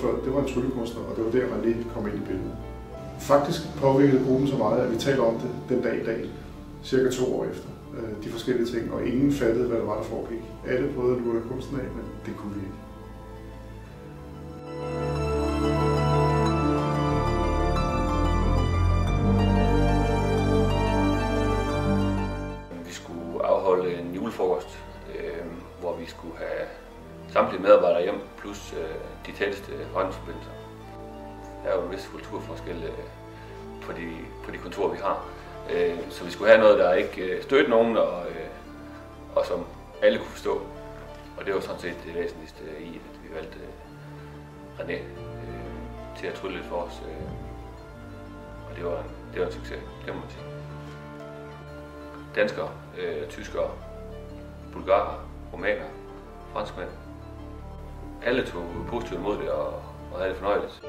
noget før, det var en tryllekunstner, og det var der, René kom ind i billedet. Faktisk påvirkede gruppen så meget, at vi taler om det den dag i dag, cirka 2 år efter, de forskellige ting, og ingen fattede, hvad det var, der foregik. Alle prøvede at lure kunsten af, men det kunne vi ikke. Vi skulle afholde en julefrokost, hvor vi skulle have samtlige medarbejdere hjem, plus de tætteste håndforbindelser. Der er jo en vis kulturforskel på de kontorer, vi har. Så vi skulle have noget, der ikke stødte nogen, og som alle kunne forstå. Og det var sådan set det væsentligste i, at vi valgte René til at trylle lidt for os. Og det var en succes, det må man sige. Danskere, tyskere, bulgarer, rumænere, franskmænd. Alle tog positivt imod det og havde det fornøjeligt.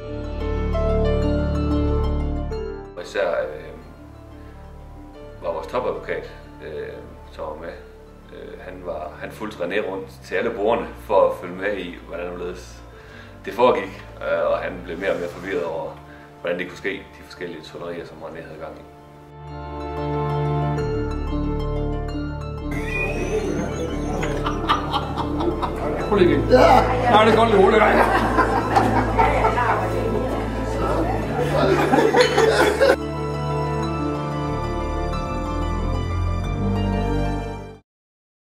Og især var vores topadvokat, som var med. Han fulgte René rundt til alle bordene for at følge med i, hvordan det foregik. Og han blev mere og mere forvirret over, hvordan det kunne ske, de forskellige tryllerier, som René havde gang i. Prøv lige igen. Nej, det er godt lidt roligt.